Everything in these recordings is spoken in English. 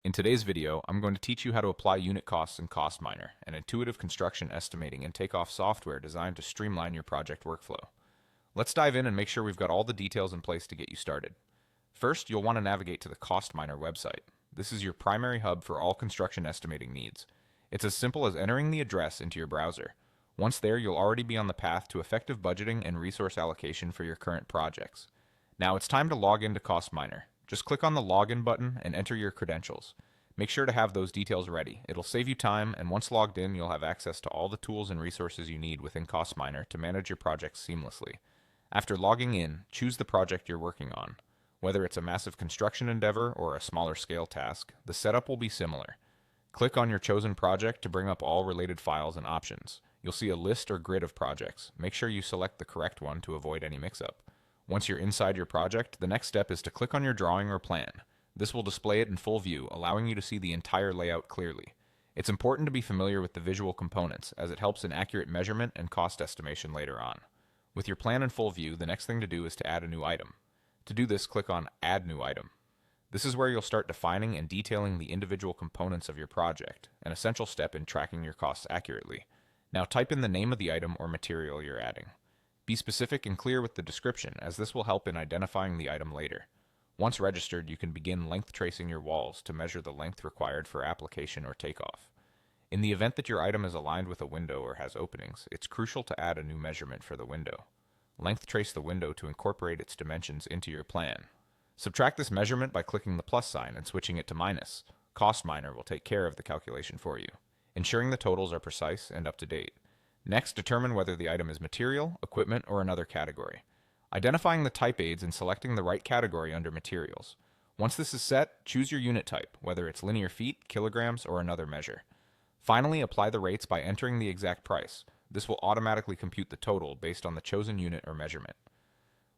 In today's video, I'm going to teach you how to apply unit costs in CostMiner, an intuitive construction estimating and takeoff software designed to streamline your project workflow. Let's dive in and make sure we've got all the details in place to get you started. First, you'll want to navigate to the CostMiner website. This is your primary hub for all construction estimating needs. It's as simple as entering the address into your browser. Once there, you'll already be on the path to effective budgeting and resource allocation for your current projects. Now it's time to log into CostMiner. Just click on the login button and enter your credentials. Make sure to have those details ready. It'll save you time, and once logged in, you'll have access to all the tools and resources you need within CostMiner to manage your projects seamlessly. After logging in, choose the project you're working on. Whether it's a massive construction endeavor or a smaller scale task, the setup will be similar. Click on your chosen project to bring up all related files and options. You'll see a list or grid of projects. Make sure you select the correct one to avoid any mix-up. Once you're inside your project, the next step is to click on your drawing or plan. This will display it in full view, allowing you to see the entire layout clearly. It's important to be familiar with the visual components, as it helps in accurate measurement and cost estimation later on. With your plan in full view, the next thing to do is to add a new item. To do this, click on Add New Item. This is where you'll start defining and detailing the individual components of your project, an essential step in tracking your costs accurately. Now type in the name of the item or material you're adding. Be specific and clear with the description, as this will help in identifying the item later. Once registered, you can begin length tracing your walls to measure the length required for application or takeoff. In the event that your item is aligned with a window or has openings, it's crucial to add a new measurement for the window. Length trace the window to incorporate its dimensions into your plan. Subtract this measurement by clicking the plus sign and switching it to minus. CostMiner will take care of the calculation for you, ensuring the totals are precise and up to date. Next, determine whether the item is material, equipment, or another category. Identifying the type aids and selecting the right category under materials. Once this is set, choose your unit type, whether it's linear feet, kilograms, or another measure. Finally, apply the rates by entering the exact price. This will automatically compute the total based on the chosen unit or measurement.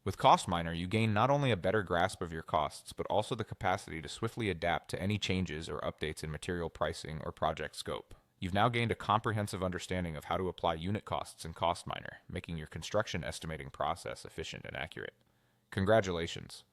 With CostMiner, you gain not only a better grasp of your costs, but also the capacity to swiftly adapt to any changes or updates in material pricing or project scope. You've now gained a comprehensive understanding of how to apply unit costs in CostMiner, making your construction estimating process efficient and accurate. Congratulations!